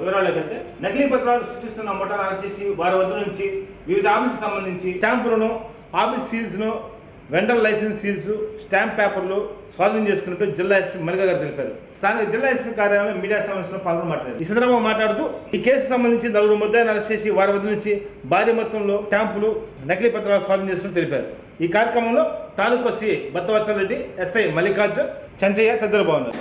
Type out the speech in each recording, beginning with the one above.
వివరాలకు వెళ్తే నకిలీ పత్రాలు సృష్టిస్తున్న ముఠాను అరెస్ట్ చేసి వారి వద్ద నుంచి వివిధ ఆఫీసులకు సంబంధించి స్టాంపులను, ఆఫీస్ సీల్స్ను, వెండర్ లైసెన్స్ సీల్స్, స్టాంప్ పేపర్లు స్వాధీనం చేసుకున్నట్టు జిల్లా ఎస్పీ మల్లిక గారు తెలిపారు. స్థానిక జిల్లా ఎస్పీ కార్యాలయంలో మీడియా సమావేశంలో పాల్గొని మాట్లాడారు. ఈ సందర్భంగా మాట్లాడుతూ ఈ కేసుకు సంబంధించి 4 ముద్దాయిలను అరెస్ట్ చేసి వారి వద్ద నుంచి భారీ మొత్తంలో స్టాంపులు, నకిలీ పత్రాలు స్వాధీనం చేస్తున్నట్టు తెలిపారు. ఈ కార్యక్రమంలో తాలూకా సి బత్తవత్సల రెడ్డి, ఎస్ఐ మల్లికార్జున్, చంచయ్య తదితరులు బాగున్నారు.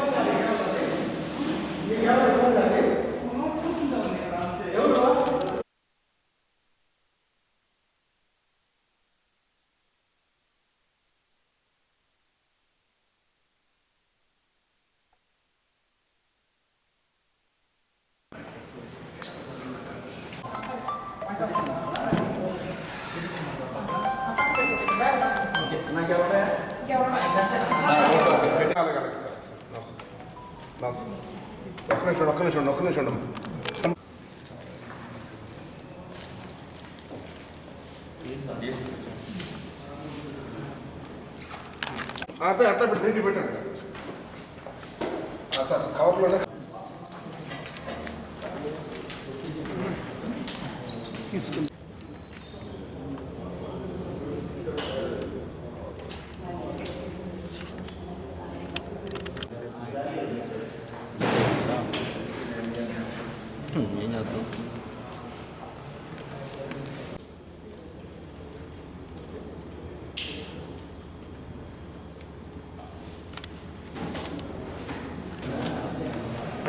ఒక్క నిమిషం అట్లా పెట్టి పెట్టాను సార్ కవర్లోనే తీసుకుంది.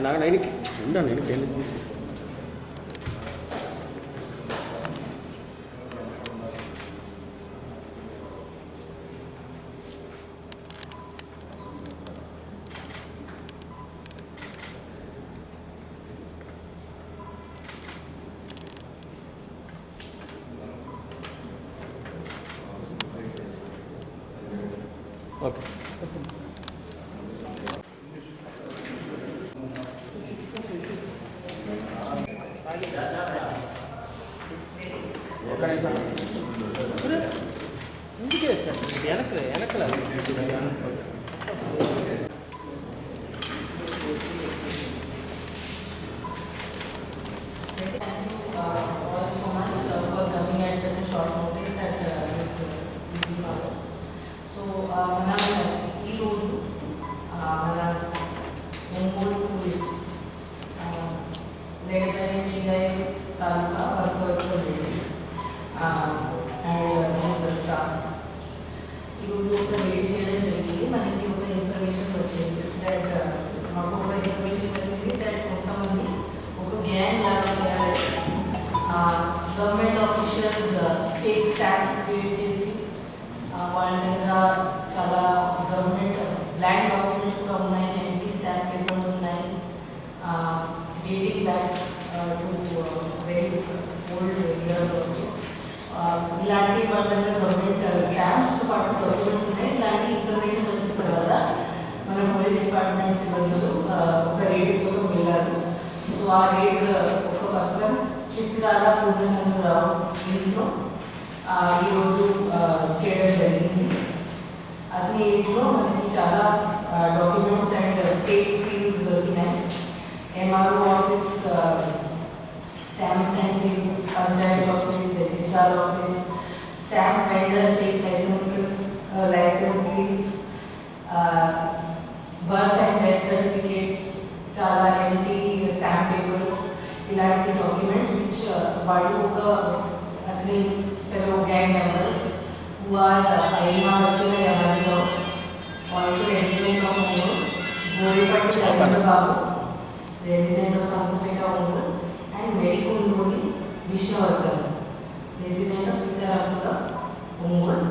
నాకు నైన్కి ఉండాను నేను వెళ్ళి చూసి okay. Government officials fake stamps create చేసి వాళ్ళ దగ్గర చాలా గవర్నమెంట్ బ్లాంక్ డాక్యుమెంట్స్ కూడా ఉన్నాయి, ఎంటీ స్టాంప్ పేపర్స్ ఉన్నాయి, dating back to very old year వచ్చి ఇలాంటి వాళ్ళ దగ్గర గవర్నమెంట్ స్టాంప్స్తో పాటు డాక్యుమెంట్స్ ఉన్నాయి. ఇలాంటి ఇన్ఫర్మేషన్ వచ్చిన తర్వాత మన పోలీస్ డిపార్ట్మెంట్ సిబ్బందులు ఒక రేడ్ కోసం వెళ్ళారు. సో ఆ రేడ్ ఒక పర్సన్ చిత్రాల పూర్ణచంద్రరావు ఇంట్లో ఈరోజు చేయడం జరిగింది. అదే ఇంట్లో మనకి చాలా డాక్యుమెంట్స్ అండ్ ఫేక్ సీల్స్ దొరికినాయి. MRO office, stamps and seals, panchayat office, registrar office, stamp vendor fake licence seals, birth and death certificates, చాలా ఎంటీ స్టాంప్ పేపర్స్, ఇలాంటి డాక్యుమెంట్స్ విచ్ వాళ్ళు ఒక అన్ని fellow gang members who are ఐమార్లో also resident of Ongole, Goripatti Chandrababu resident of Santhapeta Ongole, and Medikundoni Vishnuvardhan resident of Sitarampura Ongole.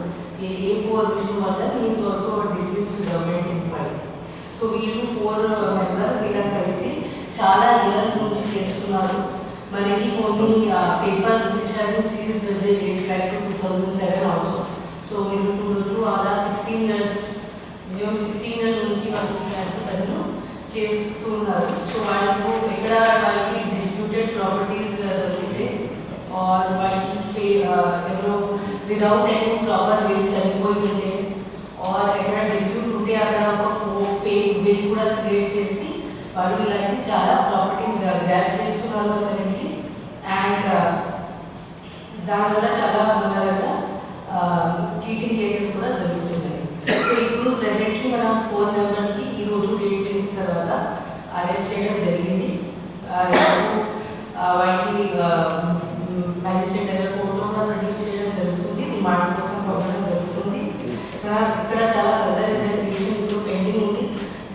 A4 Vishnuvardhan is also dismissed government employee. So వీళ్ళు 4 members ఇలా కలిసి చాలా ఇయర్స్ నుంచి చేస్తున్నారు. మనకి కొన్ని papers which have been seized date back to 2007 also. So మీరు చూడొచ్చు అలా 16 ఇయర్స్ నుంచి వాళ్ళు చేస్తున్నారు. సో వాళ్ళకు ఎక్కడ వాళ్ళకి డిస్ప్యూటెడ్ ప్రాపర్టీస్ దొరికితే ఆర్ వాళ్ళకి ఎవరో విదౌట్ ఎనీ ప్రాపర్ విల్ చనిపోయి ఉంటే ఆర్ ఎక్కడ డిస్ప్యూట్ ఉంటే అక్కడ ఒక ఫేక్ బిల్ కూడా క్రియేట్ చేసి వాళ్ళు ఇలాంటి చాలా ప్రాపర్టీస్ గ్రాబ్ చేస్తున్నారు అనేది అండ్ దానివల్ల చాలా మన దగ్గర చీటింగ్ కేసెస్ కూడా జరుగుతున్నాయి. సో ఇప్పుడు ప్రెసెంట్లీ మనం 4 మెంబర్స్కి ఈరోజు రేట్ చేసిన తర్వాత అరెస్ట్ చేయడం జరిగింది. వాటికి మ్యాజిస్ట్రేట్ దగ్గర కోర్టులో కూడా ప్రొడ్యూస్ చేయడం జరుగుతుంది, రిమాండ్ కోసం పంపడం జరుగుతుంది. ఇక్కడ చాలా ఫర్దర్ ఇన్వెస్టిగేషన్ ఇప్పుడు పెండింగ్ ఉంది,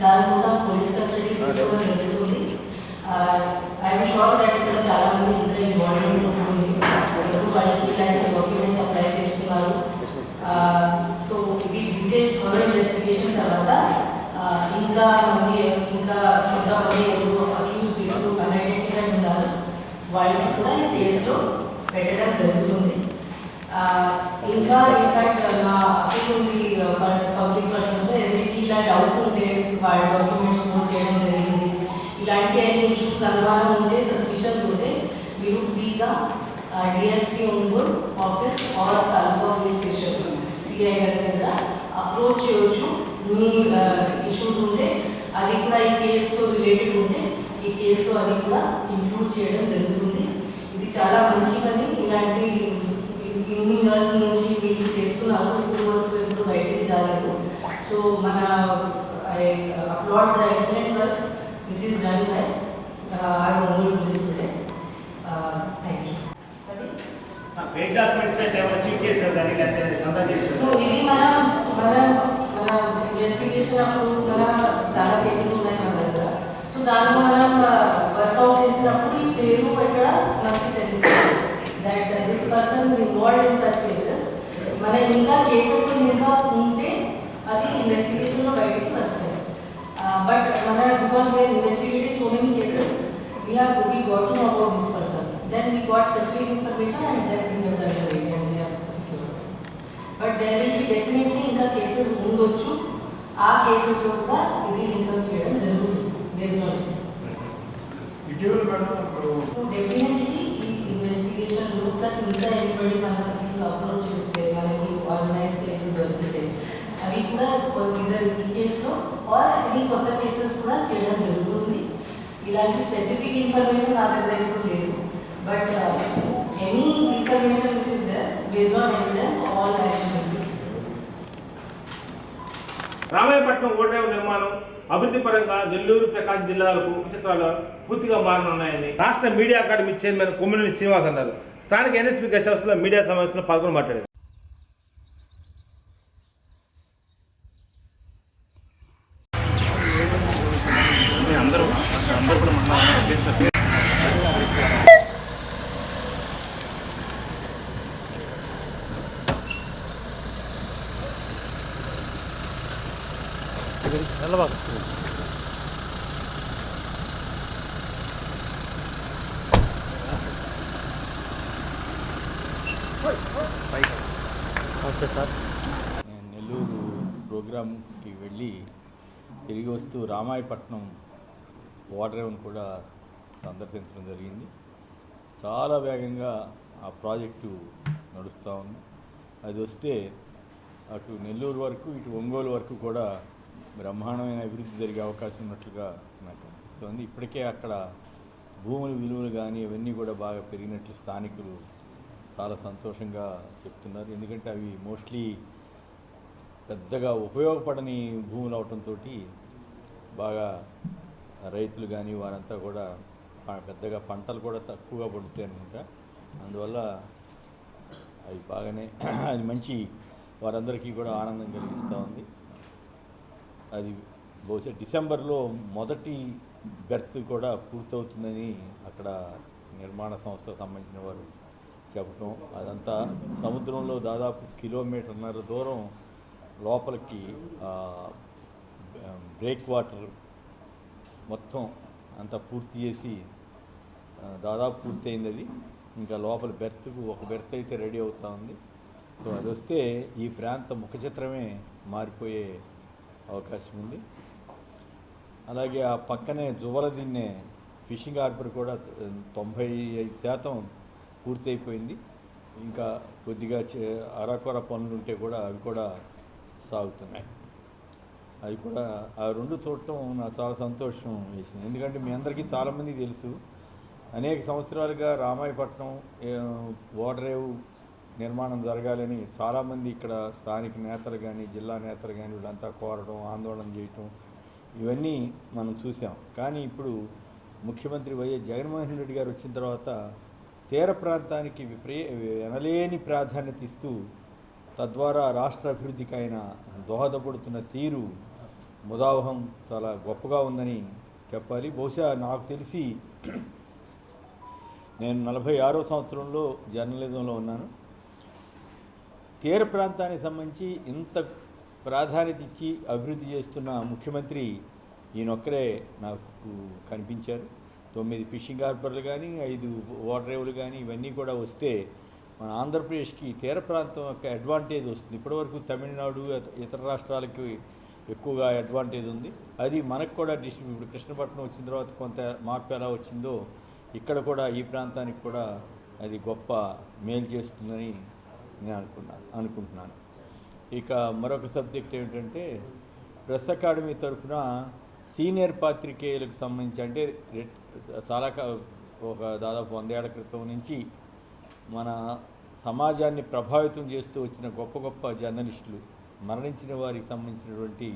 దానికోసం పోలీస్ కస్టడీ తీసుకోవడం జరుగుతుంది. ఐఎమ్ షూర్ దట్ ఇక్కడ చాలా మంది ఇంకా ఇన్వాల్వ్మెంట్ ఉంటుంది, వాళ్ళకి ఇలాంటి డాక్యుమెంట్స్ అప్లై చేస్తున్నారు. సో ఇది డీటెయిల్ థరో ఇన్వెస్టిగేషన్ తర్వాత ఇంకా కొంతమంది ఎవరు అక్యూజ్ చేస్తూ అన్ఐడెంటిఫైడ్ ఉన్నారు, వాళ్ళని కూడా ఈ కేసులో పెట్టడం జరుగుతుంది. ఇంకా ఇన్ఫాక్ట్ నా అప్పీల్ ఉంది పబ్లిక్ పర్సన్స్ ఎవరికి ఇలా డౌట్ ఉంటే వాళ్ళ డాక్యుమెంట్స్ పోస్ట్ చేయడం జరిగింది. ఇలాంటి అన్ని ఇష్యూస్ అనుమానం ఉంటే సస్పిషన్స్ ఉంటే మీరు ఫ్రీగా DSP Ongole office or taluka police station CI గారి దగ్గర అప్రోచ్ చేయవచ్చు. మీ ఇష్యూస్ ఉంటే అది కూడా ఈ కేసుతో రిలేటెడ్ ఉంటే ఈ కేసులో అది కూడా ఇంక్లూడ్ చేయడం జరుగుతుంది. ఇది చాలా మంచి పని. ఇలాంటి ఇన్ని ఇయర్స్ నుంచి వీళ్ళు చేస్తున్నారు, ఇప్పుడు వరకు ఎప్పుడు బయటికి రాలేదు. సో మన I applaud the excellent work which is done by our Ongole police today. Thank you. Fake documents cheat చేశారు కానీ లేకపోతే సొంతం చేశారు. ఇది మన ఇన్వెస్టిగేషన్ అప్పుడు మన చాలా కేసులు ఉన్నాయి మన దగ్గర. సో దానిలో మనం వర్కౌట్ చేసినప్పుడు ఈ పేరు ఇక్కడ మనకి తెలుస్తుంది that this person is involved in such cases. మన ఇంకా కేసెస్ ఇంకా ఉంటే అది ఇన్వెస్టిగేషన్లో బయటకు వస్తాయి. బట్ మన because we're investigating so many cases we got to know about this person. Then we got specific information and then we have done the raid and we have secured this. But there will be definitely ఇంకా cases ఉండొచ్చు. ఆ cases లో కూడా ఇది link చేయడం జరుగుతుంది based on it. ఇటీవల madam definitely ఈ ఇన్వెస్టిగేషన్ లో ప్లస్ ఇంకా ఎనిబడి మనకి అప్రోచ్ చేస్తే మనకి ఆర్గనైజ్ కేసులు దొరికితే అవి కూడా ఇద్దరు ఈ కేసులో ఆర్ ఎనీ కొత్త కేసెస్ కూడా చేయడం జరుగుతుంది. ఇలాంటి స్పెసిఫిక్ ఇన్ఫర్మేషన్ నా దగ్గర ఇప్పుడు లేదు, but any information which is there based on evidence all action will be. Ramayapatnam ఓడరేవు నిర్మాణం అభివృద్ధి పరంగా నెల్లూరు ప్రకాశం జిల్లాలకు చిత్రాలు పూర్తిగా మారనున్నాయని రాష్ట్ర media academy chairman Kommineni Srinivas అన్నారు. స్థానిక ఎన్ఎస్పీ గెస్ట్ హౌస్లో మీడియా సమావేశంలో పాల్గొని మాట్లాడారు. అందరూ కూడా మన నేను నెల్లూరు ప్రోగ్రాంకి వెళ్ళి తిరిగి వస్తూ రామాయపట్నం ఓడరేవును కూడా సందర్శించడం జరిగింది. చాలా వేగంగా ఆ ప్రాజెక్టు నడుస్తూ ఉంది. అది వస్తే అటు నెల్లూరు వరకు ఇటు ఒంగోలు వరకు కూడా బ్రహ్మాండమైన అభివృద్ధి జరిగే అవకాశం ఉన్నట్లుగా నాకు అనిపిస్తోంది. ఇప్పటికే అక్కడ భూముల విలువలు కానీ అవన్నీ కూడా బాగా పెరిగినట్లు స్థానికులు చాలా సంతోషంగా చెప్తున్నారు. ఎందుకంటే అవి మోస్ట్లీ పెద్దగా ఉపయోగపడని భూములు అవటంతో బాగా రైతులు కానీ వారంతా కూడా పెద్దగా పంటలు కూడా తక్కువగా పడుతాయి అనుకుంటా. అందువల్ల అవి బాగానే అది మంచి వారందరికీ కూడా ఆనందం కలిగిస్తూ ఉంది. అది బహుశా డిసెంబర్లో మొదటి బెర్త్ కూడా పూర్తవుతుందని అక్కడ నిర్మాణ సంస్థకు సంబంధించిన వారు చెప్పటం. అదంతా సముద్రంలో దాదాపు 1.5 కిలోమీటర్ల దూరం లోపలికి బ్రేక్ వాటర్ మొత్తం అంతా పూర్తి చేసి దాదాపు పూర్తయింది. అది ఇంకా లోపల బెర్త్కు ఒక బెర్త్ అయితే రెడీ అవుతూ ఉంది. సో అది వస్తే ఈ ప్రాంత ముఖ చిత్రమే మారిపోయే అవకాశం ఉంది. అలాగే ఆ పక్కనే జువలదిన్నె ఫిషింగ్ హార్బర్ కూడా 95% పూర్తయిపోయింది. ఇంకా కొద్దిగా అరకొర పనులు ఉంటే కూడా అవి కూడా సాగుతున్నాయి. అది కూడా ఆ రెండు చూడటం నాకు చాలా సంతోషం వేసింది. ఎందుకంటే మీ అందరికీ చాలామంది తెలుసు, అనేక సంవత్సరాలుగా రామాయపట్నం ఓడరేవు నిర్మాణం జరగాలని చాలామంది ఇక్కడ స్థానిక నేతలు కానీ జిల్లా నేతలు కానీ వీళ్ళంతా కోరడం, ఆందోళన చేయటం ఇవన్నీ మనం చూసాం. కానీ ఇప్పుడు ముఖ్యమంత్రి వైఎస్ జగన్మోహన్ రెడ్డి గారు వచ్చిన తర్వాత తీర ప్రాంతానికి ఎనలేని ప్రాధాన్యత ఇస్తూ తద్వారా రాష్ట్ర అభివృద్ధికి ఆయన దోహదపడుతున్న తీరు ముదావహం చాలా గొప్పగా ఉందని చెప్పాలి. బహుశా నాకు తెలిసి నేను 46వ సంవత్సరంలో జర్నలిజంలో ఉన్నాను. తీర ప్రాంతానికి సంబంధించి ఇంత ప్రాధాన్యత ఇచ్చి అభివృద్ధి చేస్తున్న ముఖ్యమంత్రి ఈయనొక్కరే నాకు కనిపించారు. 9 ఫిషింగ్ హార్బర్లు కానీ 5 ఓడరేవులు కానీ ఇవన్నీ కూడా వస్తే మన ఆంధ్రప్రదేశ్కి తీర ప్రాంతం యొక్క అడ్వాంటేజ్ వస్తుంది. ఇప్పటివరకు తమిళనాడు ఇతర రాష్ట్రాలకి ఎక్కువగా అడ్వాంటేజ్ ఉంది. అది మనకు కూడా ఇప్పుడు కృష్ణపట్నం వచ్చిన తర్వాత కొంత మార్పు ఎలా వచ్చిందో ఇక్కడ కూడా ఈ ప్రాంతానికి కూడా అది గొప్ప మేలు చేస్తుందని నేను అనుకుంటున్నాను. ఇక మరొక సబ్జెక్ట్ ఏమిటంటే ప్రెస్ అకాడమీ తరఫున సీనియర్ పాత్రికేయులకు సంబంధించి అంటే చాలా ఒక దాదాపు 100 ఏళ్ల క్రితం నుంచి మన సమాజాన్ని ప్రభావితం చేస్తూ వచ్చిన గొప్ప గొప్ప జర్నలిస్టులు మరణించిన వారికి సంబంధించినటువంటి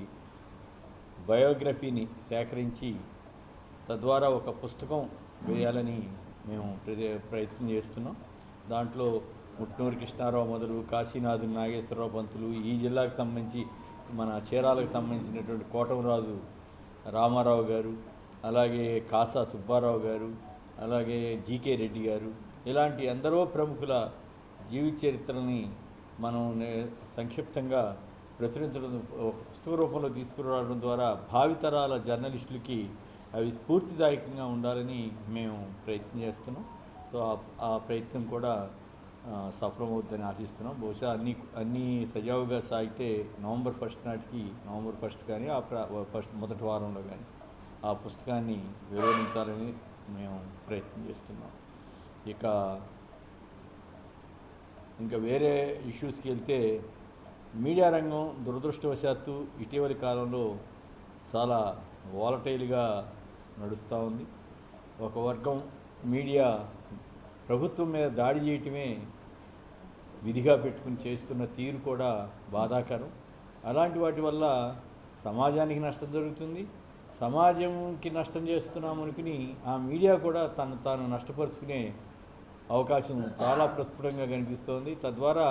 బయోగ్రఫీని సేకరించి తద్వారా ఒక పుస్తకం వేయాలని మేము ప్రయత్నం చేస్తున్నాం. దాంట్లో ముట్నూరు కృష్ణారావు మొదలు కాశీనాథులు, నాగేశ్వరరావు పంతులు, ఈ జిల్లాకు సంబంధించి మన చీరాలకు సంబంధించినటువంటి కోటమరాజు రామారావు గారు, అలాగే కాసా సుబ్బారావు గారు, అలాగే జీకే రెడ్డి గారు, ఇలాంటి ఎందరో ప్రముఖుల జీవిత చరిత్రని మనం సంక్షిప్తంగా ప్రచురించడం, పుస్తక రూపంలో తీసుకురావడం ద్వారా భావితరాల జర్నలిస్టులకి అవి స్ఫూర్తిదాయకంగా ఉండాలని మేము ప్రయత్నం చేస్తున్నాం. సో ఆ ప్రయత్నం కూడా సఫలమవుతుందని ఆశిస్తున్నాం. బహుశా అన్నీ సజావుగా సాగితే నవంబర్ 1 నాటికి, నవంబర్ 1 కానీ మొదటి వారంలో కానీ ఆ పుస్తకాన్ని వివరించాలని మేము ప్రయత్నం చేస్తున్నాం. ఇంకా వేరే ఇష్యూస్కి వెళ్తే మీడియా రంగం దురదృష్టవశాత్తు ఇటీవలి కాలంలో చాలా వాలటైల్గా నడుస్తూ ఉంది. ఒక వర్గం మీడియా ప్రభుత్వం మీద దాడి చేయటమే విధిగా పెట్టుకుని చేస్తున్న తీరు కూడా బాధాకరం. అలాంటి వాటి వల్ల సమాజానికి నష్టం జరుగుతుంది. సమాజంకి నష్టం చేస్తున్నాం అనుకుని ఆ మీడియా కూడా తాను నష్టపరుచుకునే అవకాశం చాలా ప్రస్ఫుటంగా కనిపిస్తోంది. తద్వారా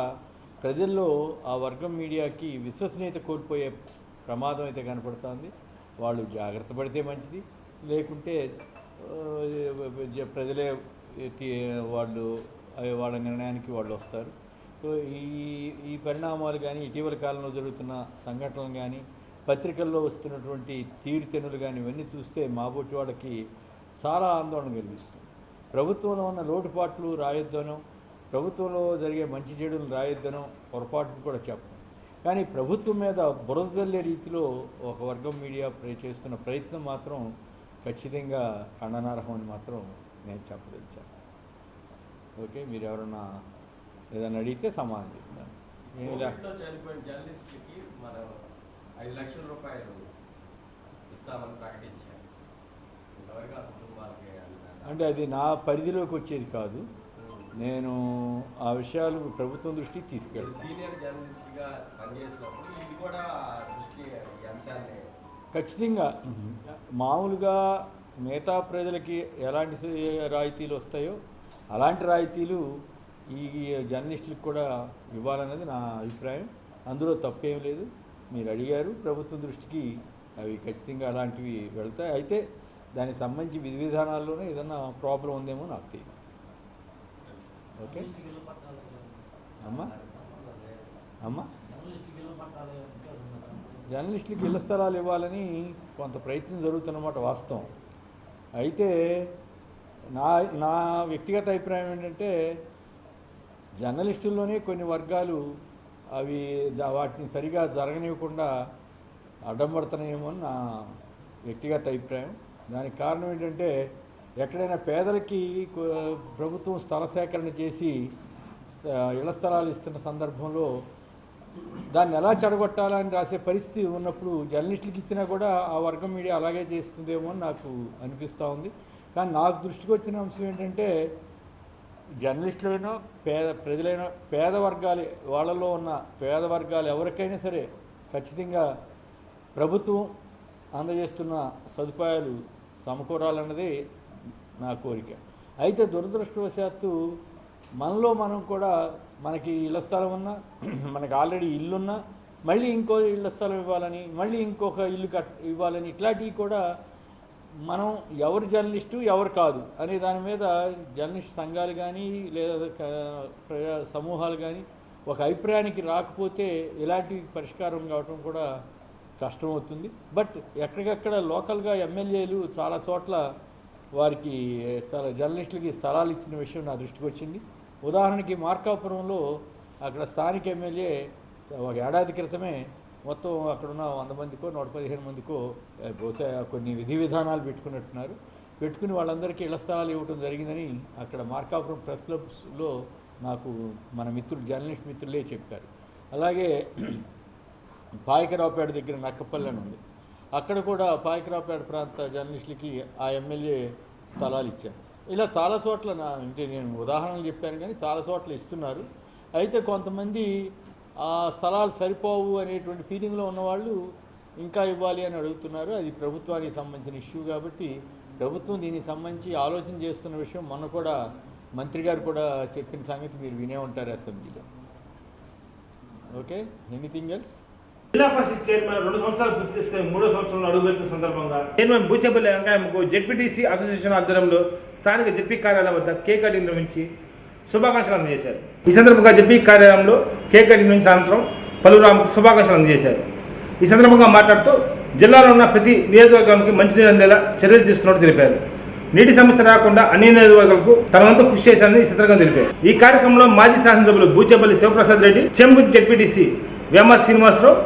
ప్రజల్లో ఆ వర్గం మీడియాకి విశ్వసనీయత కోల్పోయే ప్రమాదం అయితే కనపడుతోంది. వాళ్ళు జాగ్రత్త పడితే మంచిది, లేకుంటే ప్రజలే వాళ్ళ నిర్ణయానికి వాళ్ళు వస్తారు. సో ఈ పరిణామాలు కానీ, ఇటీవల కాలంలో జరుగుతున్న సంఘటనలు కానీ, పత్రికల్లో వస్తున్నటువంటి తీరుతెన్నులు కానీ ఇవన్నీ చూస్తే మాబోటి వాళ్ళకి చాలా ఆందోళన కలిగిస్తుంది. ప్రభుత్వంలో ఉన్న లోటుపాట్లు రాయొద్దనో, ప్రభుత్వంలో జరిగే మంచి చెడులు రాయొద్దనో పొరపాటును కూడా చెప్పం. కానీ ప్రభుత్వం మీద బురద జల్లే రీతిలో ఒక వర్గం మీడియా చేస్తున్న ప్రయత్నం మాత్రం ఖచ్చితంగా ఖండనార్హం అని మాత్రం నేను చెప్పదలిచాను. ఓకే, మీరు ఎవరన్నా ఏదైనా అడిగితే సమాధానం చెప్తాను. చనిపోయిన జర్నలిస్ట్కి మనం 5 లక్షల రూపాయలు ఇస్తామని ప్రకటించారు. ఇంతవరకు ఆ కుటుంబాలకి అంటే అది నా పరిధిలోకి వచ్చేది కాదు. నేను ఆ విషయాలు ప్రభుత్వం దృష్టికి తీసుకెళ్తాను. సీనియర్ జర్నలిస్ట్గా పనిచేసినప్పుడు ఇది కూడా దృష్టి ఈ అంశాన్ని ఖచ్చితంగా మామూలుగా మిగతా ప్రజలకి ఎలాంటి రాయితీలు వస్తాయో అలాంటి రాయితీలు ఈ జర్నలిస్టులకు కూడా ఇవ్వాలన్నది నా అభిప్రాయం. అందులో తప్పేం లేదు. మీరు అడిగారు, ప్రభుత్వం దృష్టికి అవి ఖచ్చితంగా అలాంటివి వెళ్తాయి. అయితే దానికి సంబంధించి విధి విధానాల్లోనే ఏదన్నా ప్రాబ్లం ఉందేమో నాకు తెలియదు. ఓకే అమ్మా జర్నలిస్టులకు ఇళ్ల స్థలాలు ఇవ్వాలని కొంత ప్రయత్నం జరుగుతున్నమాట వాస్తవం. అయితే నా వ్యక్తిగత అభిప్రాయం ఏంటంటే జర్నలిస్టుల్లోనే కొన్ని వర్గాలు వాటిని సరిగా జరగనివ్వకుండా అడ్డం పడుతున్నాయేమో అని నా వ్యక్తిగత అభిప్రాయం. దానికి కారణం ఏంటంటే ఎక్కడైనా పేదలకి ప్రభుత్వం స్థల సేకరణ చేసి ఇళ్ల స్థలాలు ఇస్తున్న సందర్భంలో దాన్ని ఎలా చెడగొట్టాలని రాసే పరిస్థితి ఉన్నప్పుడు జర్నలిస్టులకి ఇచ్చినా కూడా ఆ వర్గం మీడియా అలాగే చేస్తుందేమో అని నాకు అనిపిస్తూ ఉంది. కానీ నాకు దృష్టికి వచ్చిన అంశం ఏంటంటే జర్నలిస్టులైనా ప్రజలైనా పేద వర్గాలు వాళ్ళలో ఉన్న పేద వర్గాలు ఎవరికైనా సరే ఖచ్చితంగా ప్రభుత్వం అందజేస్తున్న సదుపాయాలు సమకూరాలన్నది నా కోరిక. అయితే దురదృష్టవశాత్తు మనలో మనం కూడా మనకి ఇళ్ల స్థలం ఉన్నా, మనకి ఆల్రెడీ ఇల్లున్నా, మళ్ళీ ఇంకో ఇళ్ల స్థలం ఇవ్వాలని, మళ్ళీ ఇంకొక ఇల్లు ఇవ్వాలని, ఇట్లాంటివి కూడా మనం ఎవరు జర్నలిస్టు ఎవరు కాదు అనే దాని మీద జర్నలిస్ట్ సంఘాలు కానీ లేదా ప్రజా సమూహాలు కానీ ఒక అభిప్రాయానికి రాకపోతే ఇలాంటి పరిష్కారం కావటం కూడా కష్టమవుతుంది. బట్ ఎక్కడికక్కడ లోకల్గా ఎమ్మెల్యేలు చాలా చోట్ల వారికి జర్నలిస్టులకి స్థలాలు ఇచ్చిన విషయం నా దృష్టికి వచ్చింది. ఉదాహరణకి మార్కాపురంలో అక్కడ స్థానిక ఎమ్మెల్యే ఒక ఏడాది క్రితమే మొత్తం అక్కడున్న 100 మందికో 115 మందికో బహుశా కొన్ని విధి విధానాలు పెట్టుకున్నట్టున్నారు. పెట్టుకుని వాళ్ళందరికీ ఇళ్ల స్థలాలు ఇవ్వడం జరిగిందని అక్కడ మార్కాపురం ప్రెస్ క్లబ్స్లో నాకు మన మిత్రులు జర్నలిస్ట్ మిత్రులే చెప్పారు. అలాగే పాయకరావుపేట దగ్గర నక్కపల్లి అని ఉంది, అక్కడ కూడా పాయకరావుపేట ప్రాంత జర్నలిస్టులకి ఆ ఎమ్మెల్యే స్థలాలు ఇచ్చారు. ఇలా చాలా చోట్ల అంటే నేను ఉదాహరణలు చెప్పాను కానీ చాలా చోట్ల ఇస్తున్నారు. అయితే కొంతమంది ఆ స్థలాలు సరిపోవు అనేటువంటి ఫీలింగ్లో ఉన్నవాళ్ళు ఇంకా ఇవ్వాలి అని అడుగుతున్నారు. అది ప్రభుత్వానికి సంబంధించిన ఇష్యూ కాబట్టి ప్రభుత్వం దీనికి సంబంధించి ఆలోచన చేస్తున్న విషయం మొన్న కూడా మంత్రి గారు కూడా చెప్పిన సంగతి మీరు వినే ఉంటారు అసెంబ్లీలో. Okay, anything else? జిల్లా పరిషత్ చైర్మన్ 2 సంవత్సరాలు పూర్తి చేసుకుని 3వ సంవత్సరంలో అడుగుపెట్టిన సందర్భంగా చైర్మన్ బూచేపల్లి వెంకయ్యకు జెడ్పీటీసీ అసోసియేషన్ ఆధ్వర్యంలో స్థానిక జెడ్పీ కార్యాలయం వద్ద కేక్ కటింగ్ నిర్వహించి శుభాకాంక్షలు అందజేశారు. ఈ సందర్భంగా జెడ్పీ కార్యాలయంలో కేక్ కటింగ్ నుంచి అనంతరం పలువురు ఆమెకు శుభాకాంక్షలు అందజేశారు. ఈ సందర్భంగా మాట్లాడుతూ జిల్లాలో ఉన్న ప్రతి నియోజకవర్గానికి మంచినీరు అందేలా చర్యలు తీసుకున్నట్టు తెలిపారు. నీటి సమస్య రాకుండా అన్ని నియోజకవర్గాలకు తన వంతు కృషి చేశారని ఈ సందర్భంగా తెలిపారు. ఈ కార్యక్రమంలో మాజీ శాసనసభ్యులు బూచేపల్లి శివప్రసాద్ రెడ్డి, చేమగుర్తి జెడ్పీటీసీ వేమ శ్రీనివాసరావు,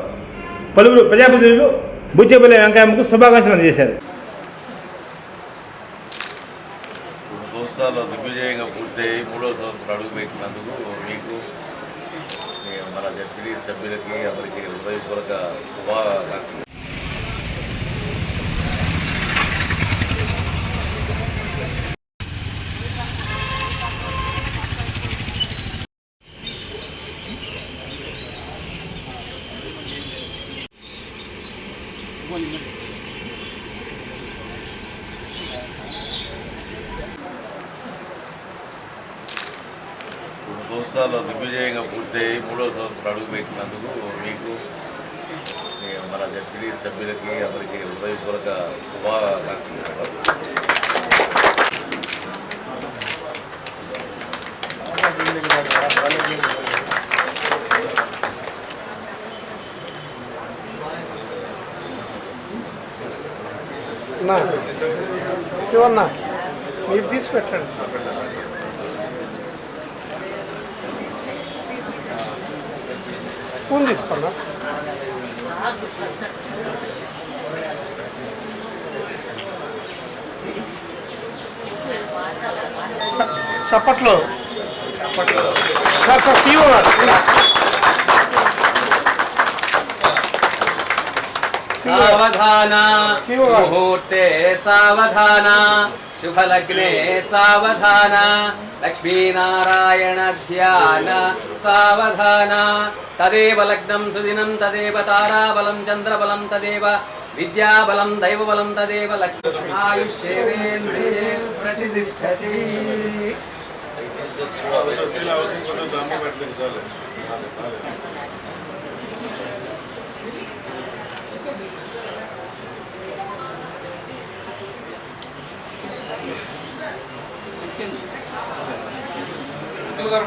పలువురు ప్రజాప్రతినిధులు బూచేపల్లి వెంకయ్యకు శుభాకాంక్షలు అందజేశారు. 2 సంవత్సరాలు దిగ్విజయంగా పూర్తయి 3వ సంవత్సరం అడుగుపెట్టినందుకు మీకు మన జెడ్పీ సభ్యులకి అందరికీ హృదయపూర్వక శుభాకాంక్షలు. సంవత్సరాలు దిగ్విజయంగా పూర్తయి 3వ సంవత్సరం అడుగుపెట్టినందుకు మీకు మన జెడ్పీ సభ్యులకి అందరికీ హృదయపూర్వక శుభాకాంక్షలు. శివన్న మీరు తీసి పెట్టండి. స్పూన్ తీసుకున్నా. చప్పట్లో సార్ సీఓ గారు. సావధాన ముహూర్తే సావధాన శుభలగ్నే సావధాన లక్ష్మీనారాయణ ధ్యాన సావధాన తదేవ లగ్నం సుదినం తదేవ తారాబలం చంద్రబలం తదేవ విద్యాబలం దైవబలం తదేవ లక్ష్మీ ఆయుష్యేంద్రియే ప్రతిష్టతి.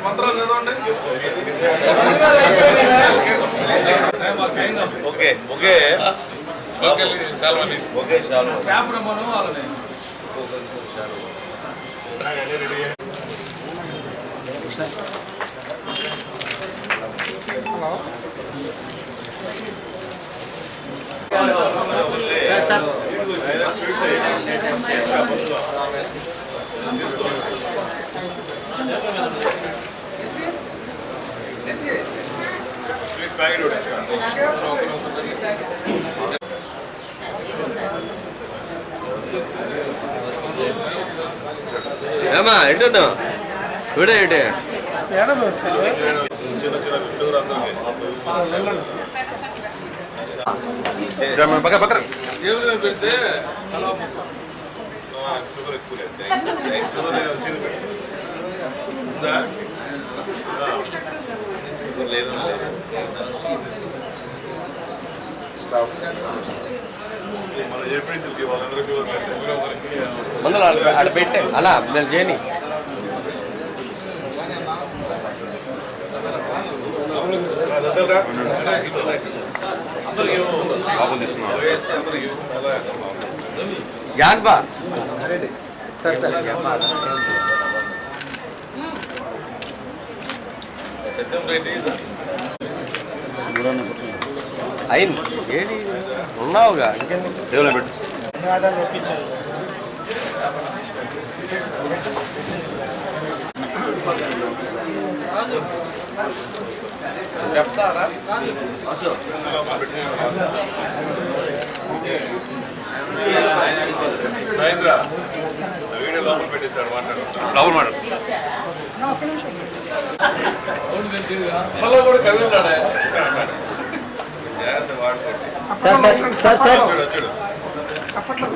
మంత్రాలు చదవండి. ఓకే ఓకే ఓకే చాలు. ఏమా ఏంటన్నా చూడే ఏంటి ఏడదు పెడితే మందులు ఆడ పెట్టే అలా నేను చేయని జ్ఞాన్ బా సరే సరే అయింది ఏది ఉన్నావుగా ఇంకేంది దేవులో పెట్టు ధన్యవాదాలు ఒప్పించాలి. చెప్తారా వీడియో లోపల పెట్టేశాడు మాట్లాడు లోపల మాట్లాడు కూడా కవి ఉన్నాడా జాగ్రత్త వాడుకోండి చూడు చూడు అప్పట్లో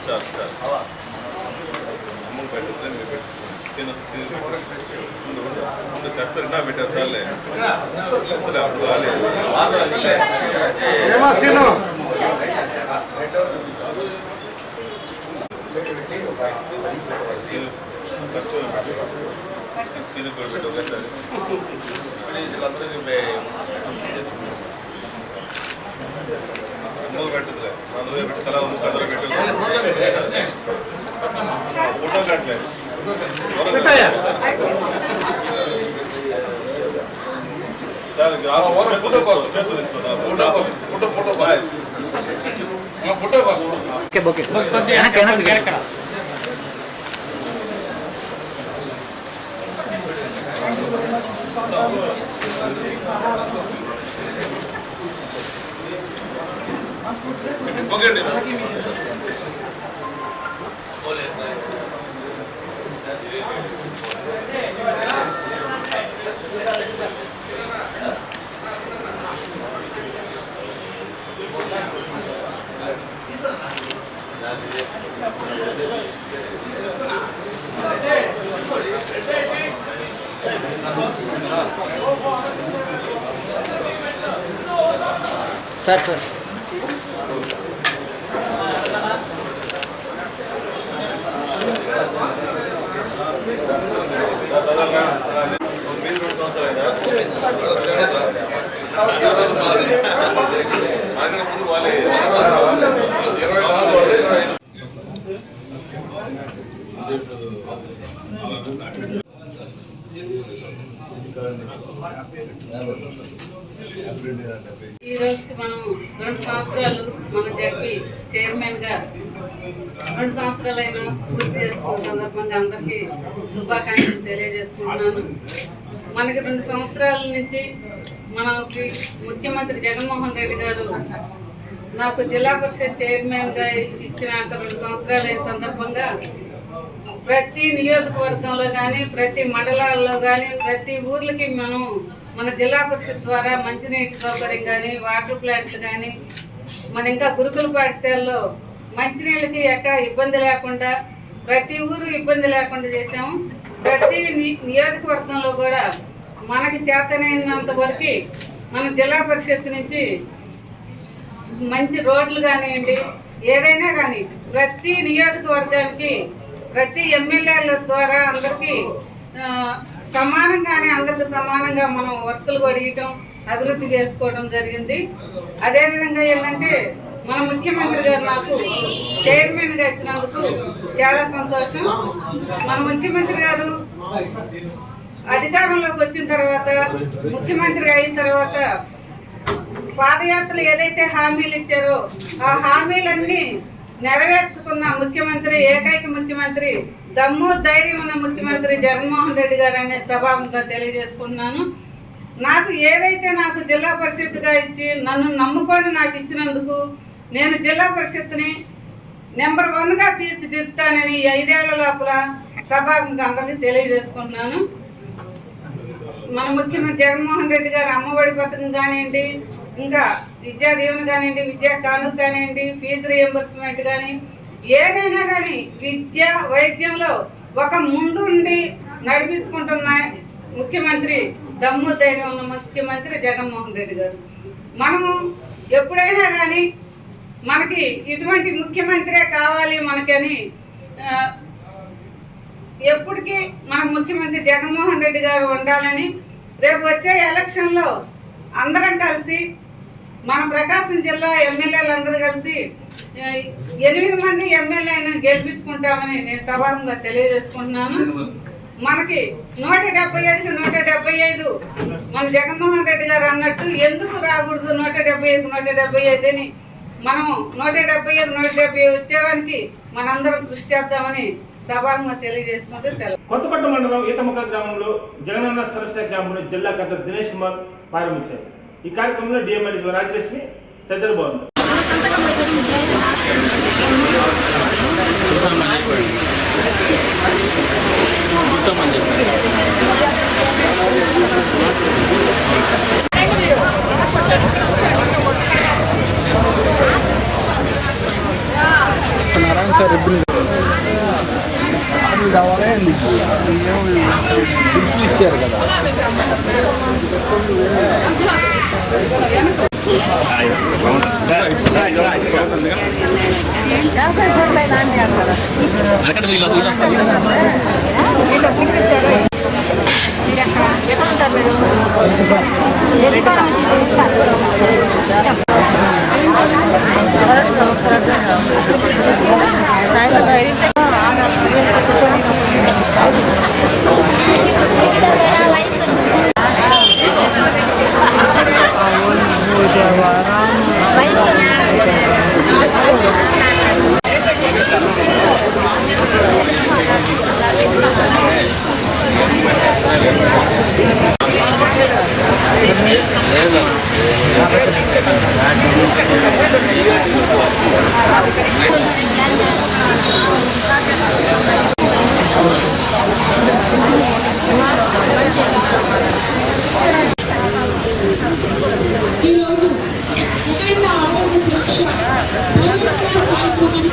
చాలు చాలు అమ్మకు పెట్టిందని మీరు పెట్టించుకోండి కస్తారు నా పెట్టారు సార్లే ఏమో సీను సీను కూడా పెట్టు ఒకసారి అమ్మకు పెట్టదులే అందులో పెట్టి తల అందరూ పెట్టు ఫోటో కట్టలేదు పెట్టాయా చాలు ఫోటో కోసం చేతులు తీసుకుంటాం ఫోటో ఫోటో బాయ్ ఫోటో కోసం ఓకే సార్ సార్ మీరు 2 సంవత్సరాలు ముందు వాళ్ళే 24 ఈ రోజుకి మనం 2 సంవత్సరాలు మన జడ్పీ చైర్మన్ గా 2 సంవత్సరాలైనా పూర్తి చేసుకున్న సందర్భంగా అందరికీ శుభాకాంక్షలు తెలియజేసుకుంటున్నాను. మనకి 2 సంవత్సరాల నుంచి మనకి ముఖ్యమంత్రి జగన్మోహన్ రెడ్డి గారు నాకు జిల్లా పరిషత్ చైర్మన్ గా ఇచ్చినాక 2 సంవత్సరాలు అయిన సందర్భంగా ప్రతి నియోజకవర్గంలో కానీ ప్రతి మండలాల్లో కానీ ప్రతి ఊర్లకి మనం మన జిల్లా పరిషత్ ద్వారా మంచినీటి సౌకర్యం కానీ వాటర్ ప్లాంట్లు కానీ మన ఇంకా గురుకుల పాఠశాలలో మంచినీళ్ళకి ఎక్కడ ఇబ్బంది లేకుండా ప్రతి ఊరు ఇబ్బంది లేకుండా చేసాము. ప్రతి నియోజకవర్గంలో కూడా మనకి చేతనైనంత వరకు మన జిల్లా పరిషత్ నుంచి మంచి రోడ్లు కానివ్వండి ఏదైనా కానీ ప్రతి నియోజకవర్గానికి ప్రతి ఎమ్మెల్యేల ద్వారా అందరికీ సమానంగానే అందరికి సమానంగా మనం వర్కులు కూడా ఇవ్వటం అభివృద్ధి చేసుకోవడం జరిగింది. అదేవిధంగా ఏంటంటే మన ముఖ్యమంత్రి గారు నాకు చైర్మన్గా ఇచ్చినందుకు చాలా సంతోషం. మన ముఖ్యమంత్రి గారు అధికారంలోకి వచ్చిన తర్వాత ముఖ్యమంత్రి అయిన తర్వాత పాదయాత్రలు ఏదైతే హామీలు ఇచ్చారో ఆ హామీలన్నీ నెరవేర్చుకున్న ముఖ్యమంత్రి ఏకైక ముఖ్యమంత్రి దమ్ము ధైర్యం ఉన్న ముఖ్యమంత్రి జగన్మోహన్ రెడ్డి గారు అనే సభాముఖంగా తెలియజేసుకుంటున్నాను. నాకు ఏదైతే నాకు జిల్లా పరిషత్గా ఇచ్చి నన్ను నమ్ముకొని నాకు ఇచ్చినందుకు నేను జిల్లా పరిషత్ని నెంబర్ 1గా తీర్చిదిద్దుతానని 5 ఏళ్ల లోపల సభాముఖంగా అందరికీ తెలియజేసుకుంటున్నాను. మన ముఖ్యమంత్రి జగన్మోహన్ రెడ్డి గారు అమ్మఒడి పథకం కానివ్వండి, ఇంకా విద్యా దీవెన కానివ్వండి, విద్యా కానుక కానివ్వండి, ఫీజు రియంబర్స్మెంట్ కానీ ఏదైనా కానీ విద్య వైద్యంలో ఒక ముందుండి నడిపించుకుంటున్న ముఖ్యమంత్రి దమ్ము ధైర్యం ఉన్న ముఖ్యమంత్రి జగన్మోహన్ రెడ్డి గారు. మనము ఎప్పుడైనా కానీ మనకి ఇటువంటి ముఖ్యమంత్రే కావాలి మనకని ఎప్పటికీ మనకు ముఖ్యమంత్రి జగన్మోహన్ రెడ్డి గారు ఉండాలని రేపు వచ్చే ఎలక్షన్లో అందరం కలిసి మన ప్రకాశం జిల్లా ఎమ్మెల్యేలందరూ కలిసి 8 మంది ఎమ్మెల్యేలను గెలిపించుకుంటామని నేను సభాముఖంగా తెలియజేసుకుంటున్నాను. మనకి 175కి 175 మన జగన్మోహన్ రెడ్డి గారు అన్నట్టు ఎందుకు రాకూడదు 175 అని మనం 175 వచ్చేదానికి మనందరం కృషి చేద్దామని సభాముఖంగా తెలియజేసుకుంటూ సెలవు. కొత్తపట్నం మండలం ఈతముఖ గ్రామంలో జగనన్న సురక్ష క్యాంపును జిల్లా కలెక్టర్ దినేష్ కుమార్ ప్రారంభించారు. ఈ కార్యక్రమంలో డిఎంఎల్ రాజలక్ష్మి తదితరులు బాగున్నారు. ఇచ్చారు కదా. ఈరోజు జగన్ ఆరోగ్య సురక్ష కార్యక్రమాన్ని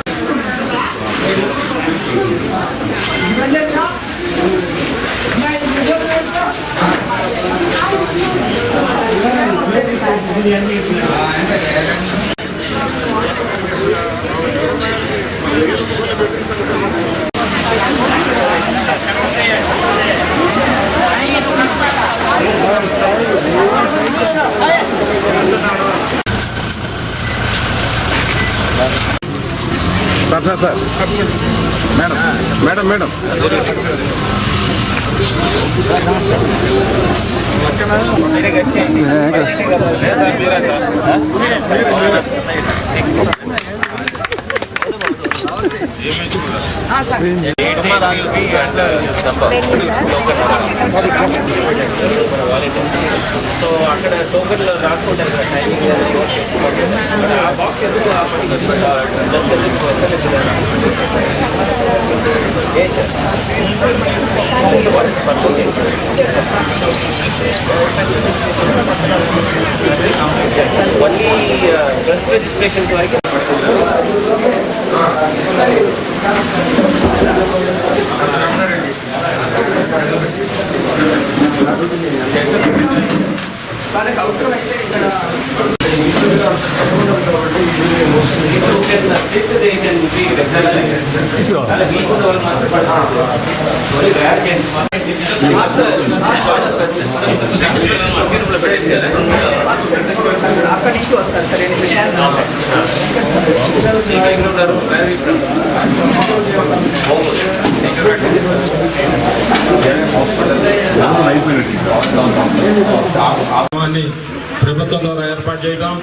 సార్ మేడం సో అక్కడ టోకెన్లో రాసుకుంటారు కదా టైమింగ్ ఆ బాక్స్ ఎందుకు ఓన్లీ ఫ్రెండ్స్ రిజిస్ట్రేషన్స్ వరకు వాళ్ళకి అవసరమైతే ఇక్కడ అక్కడి నుంచి వస్తారు సార్. ప్రభుత్వం ద్వారా ఏర్పాటు చేయడం,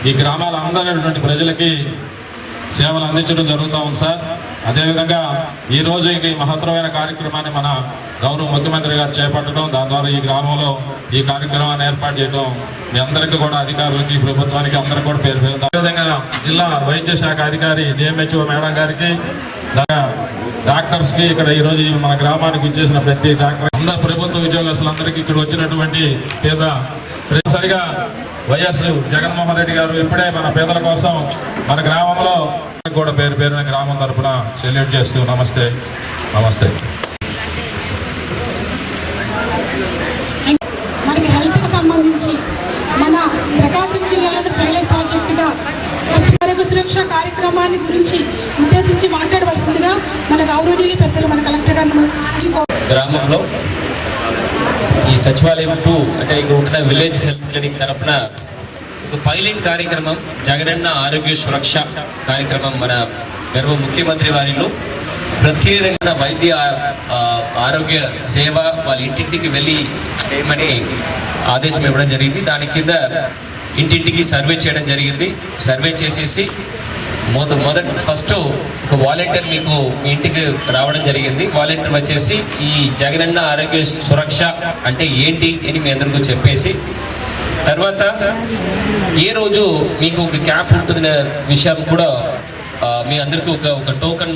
ఈ గ్రామాల అందరినటువంటి ప్రజలకి సేవలు అందించడం జరుగుతూ ఉంది సార్. అదేవిధంగా ఈరోజు ఈ మహత్తరమైన కార్యక్రమాన్ని మన గౌరవ ముఖ్యమంత్రి గారు చేపట్టడం, దాని ద్వారా ఈ గ్రామంలో ఈ కార్యక్రమాన్ని ఏర్పాటు చేయడం మీ అందరికీ కూడా అధికారులకి, ప్రభుత్వానికి అందరికీ కూడా పేరు పేరు. అదేవిధంగా జిల్లా వైద్య శాఖ అధికారి డిఎంహెచ్ఓ మేడం గారికి, డాక్టర్స్కి, ఇక్కడ ఈరోజు మన గ్రామానికి ఇచ్చేసిన ప్రతి డాక్టర్, అందరు ప్రభుత్వ ఉద్యోగస్తులందరికీ ఇక్కడ వచ్చినటువంటి పేద సరిగా వైఎస్ జగన్మోహన్ రెడ్డి గారు ఇప్పుడే మన పేదల కోసం మన గ్రామంలో కూడా పేరు పేరున గ్రామం తరఫున సెల్యూట్ చేస్తూ నమస్తే నమస్తే. మనకి హెల్త్కి సంబంధించి మన ప్రకాశం జిల్లాలో పైలట్ ప్రాజెక్టుగా ఆరోగ్య సురక్ష కార్యక్రమాన్ని గురించి ఉద్దేశించి మాట్లాడవలసిందిగా మన గౌరవనీయులు పెద్దలు మన కలెక్టర్ గారు. గ్రామంలో ఈ సచివాలయం 2 అంటే ఇక్కడ ఉంటున్న విలేజ్ హెల్త్ క్లినిక్ తరఫున ఒక పైలట్ కార్యక్రమం జగనన్న ఆరోగ్య సురక్ష కార్యక్రమం మన గౌరవ ముఖ్యమంత్రి వారిలో ప్రత్యేకంగా వైద్య ఆరోగ్య సేవ వాళ్ళ ఇంటింటికి వెళ్ళి చేయమని ఆదేశం ఇవ్వడం జరిగింది. దాని కింద ఇంటింటికి సర్వే చేయడం జరిగింది. సర్వే చేసేసి ఫస్ట్ ఒక వాలంటీర్ మీకు మీ ఇంటికి రావడం జరిగింది. వాలంటీర్ వచ్చేసి ఈ జగనన్న ఆరోగ్య సురక్ష అంటే ఏంటి అని మీ అందరికీ చెప్పేసి, తర్వాత ఏ రోజు మీకు ఒక క్యాంప్ ఉంటుందనే విషయం కూడా మీ అందరికీ ఒక టోకన్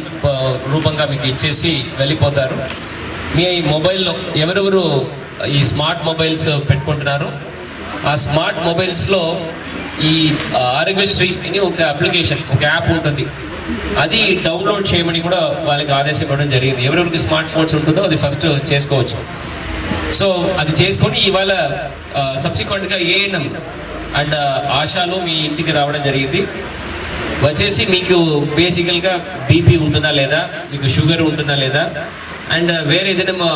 రూపంగా మీకు ఇచ్చేసి వెళ్ళిపోతారు. మీ మొబైల్లో ఎవరెవరు ఈ స్మార్ట్ మొబైల్స్ పెట్టుకుంటున్నారు, ఆ స్మార్ట్ మొబైల్స్లో ఈ ఆరోగ్యశ్రీ అని ఒక అప్లికేషన్, ఒక యాప్ ఉంటుంది, అది డౌన్లోడ్ చేయమని కూడా వాళ్ళకి ఆదేశం ఇవ్వడం జరిగింది. ఎవరెవరికి స్మార్ట్ ఫోన్స్ ఉంటుందో అది ఫస్ట్ చేసుకోవచ్చు. సో అది చేసుకొని ఇవాళ సబ్సిక్వెంట్గా ఏఎన్ఎం అండ్ ఆశాలో మీ ఇంటికి రావడం జరిగింది. వచ్చేసి మీకు బేసికల్గా బీపీ ఉంటుందా లేదా, మీకు షుగర్ ఉంటుందా లేదా, అండ్ వేరే ఏదైనా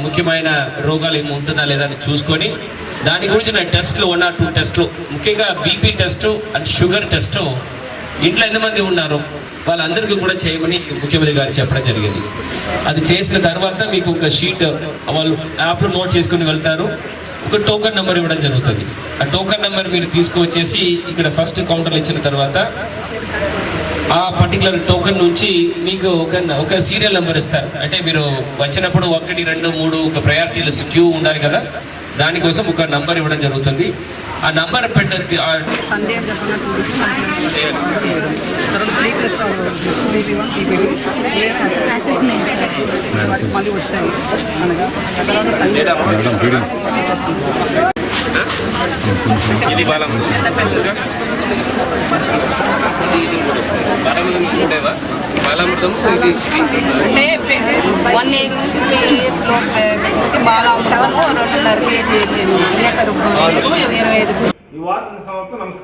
ముఖ్యమైన రోగాలు ఏమి ఉంటుందా లేదా అని చూసుకొని దాని గురించి నా టెస్ట్లు 1 or 2 టెస్ట్లు, ముఖ్యంగా BP test and sugar test ఇంట్లో ఎంతమంది ఉన్నారు వాళ్ళందరికీ కూడా చేయమని ముఖ్యమంత్రి గారు చెప్పడం జరిగింది. అది చేసిన తర్వాత మీకు ఒక షీట్ వాళ్ళు యాప్లో నోట్ చేసుకుని వెళ్తారు. ఒక టోకన్ నెంబర్ ఇవ్వడం జరుగుతుంది. ఆ టోకన్ నెంబర్ మీరు తీసుకువచ్చేసి ఇక్కడ ఫస్ట్ కౌంటర్లు ఇచ్చిన తర్వాత ఆ పర్టికులర్ టోకన్ నుంచి మీకు ఒక సీరియల్ నెంబర్ ఇస్తారు. అంటే మీరు వచ్చినప్పుడు 1, 2, 3 ఒక ప్రయారిటీ లిస్ట్ క్యూ ఉండాలి కదా, దానికోసం ఒక నంబర్ ఇవ్వడం జరుగుతుంది. ఆ నంబర్ ఇది బాలామృతం ఇది 1 year నుంచి 3 years బాలామృతం 2.5 kg ఈ వార్తల సమాప్తం. నమస్కారం.